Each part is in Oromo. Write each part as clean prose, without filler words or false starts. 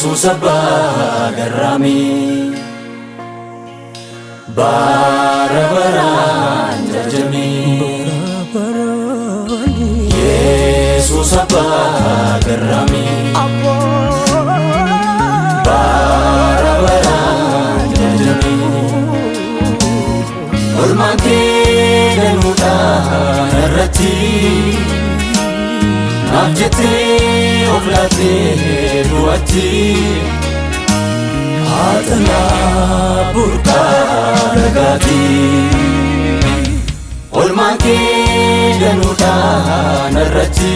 Yesus abbaa garraamii bara baraan jajamii Yesus abbaa garraamii bara baraan jajamii olmaan kee danuudhaan irratti naaf jettee of laattee du'atti haadhanaa burqaa nagaati olmaan kee danuudhaan irratti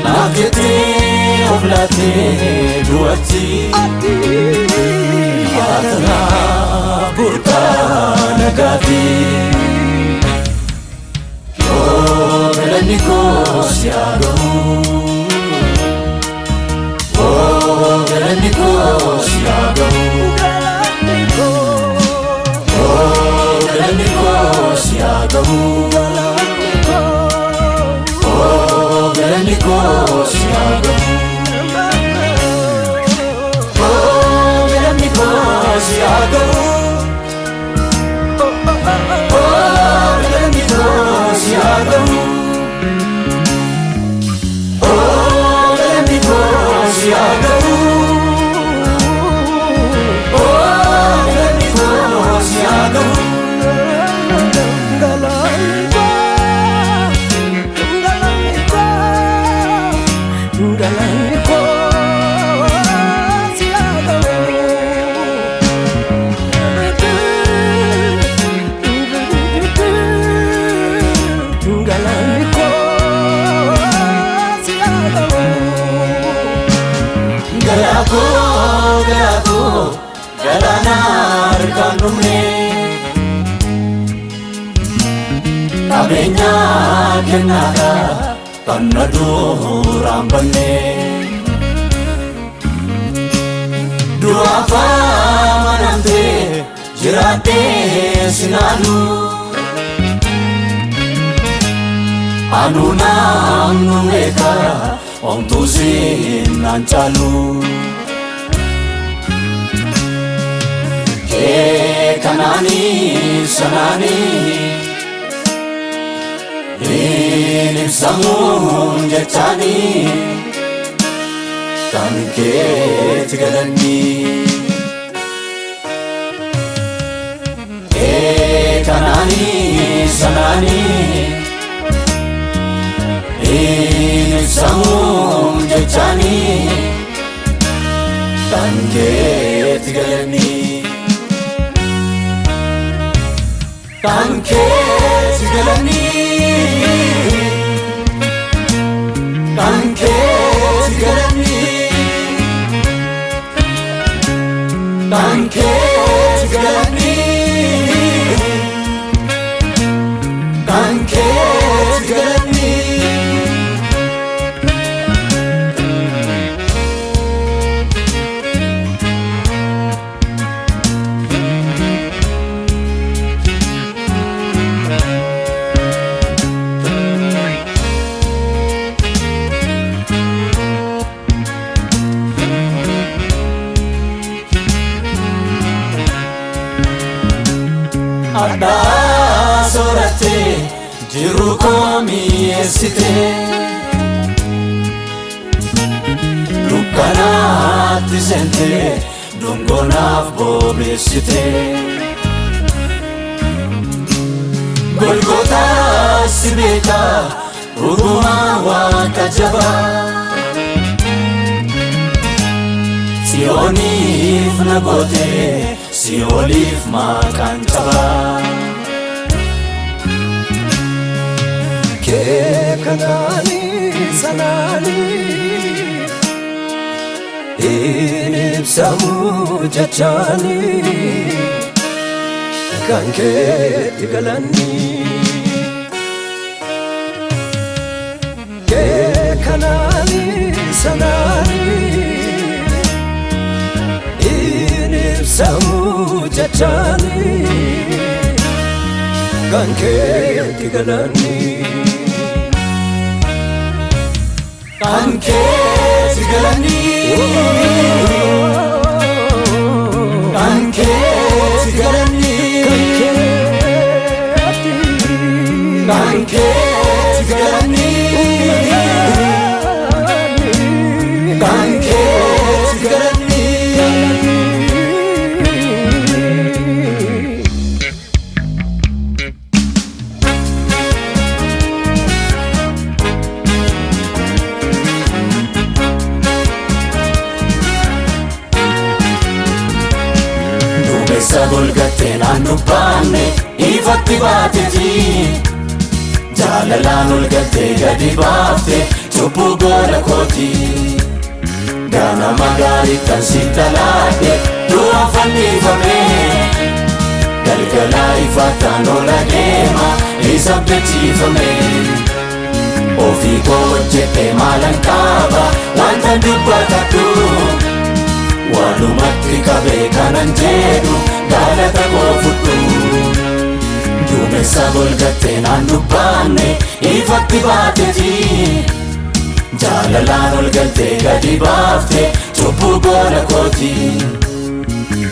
naaf jettee of laattee du'atti haadhanaa burqaa nagaati galanni koo si haa ga'u galanni koo si haa ga'u galanni koo si haa ga'u galanni koo si haa ga'u galanni koo si haa ga'u Galanar kanumne Kabenya kenada Kanadu rambane Dua fa manante jirate sinalu Anu namnu eka Om tuzin nancalu Kanani sanani Inim samun jechani Kan ke tigalani Kanani sanani Inim samun jechani Kan ke tigalani Kan kee tigalani Kan kee tigalani Kan kee tigalani Kan kee tigalani Adda soorate jiru koo mi'eessite dukkanaatti seente dungonaaf bobeessite Golgootaa si beeka dhugumaa Waaqa jabaa Siyooniif na goote Siyooliif maqaan cabaa Kee kanaani sanaani Hin ibsamu jechaani Kan keetti galani Kee kanaani sanaani Samu jachani Kan keetti galani Kan keetti galani Kan keeti galanii kan keeti galanii kan keeti galanii. Duumessa golgattee naannoo baanne ifatti baateti. Jaalalaan ol galtee gadi baafte cubbuu gola kooti. Ganama gaarii kan si talaadhe du'aan fannifame. Galgala ifataan ola deema isa abdachiifame. Ofii koo hojjedhee maalan qaba wanta dubbatadhu. Walumatti qabee kanan jedhu galata koo fudhu. Duumessa golgattee naannoo baanne ifatti baateti. Jaalalaan ol galtee gadi baafte cubbuu gola kooti.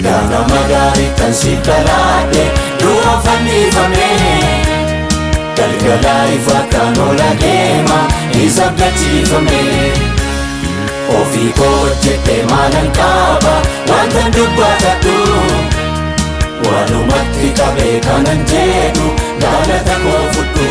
Ganama gaarii kan si talaadhe du'aan fannifame. Galgala ifataan ola deema isa abdachiifame. Ofii koo hojjedhee maalan qaba wanta dubbatadhu. Walumatti qabee kanan jedhu galata koo fudhu.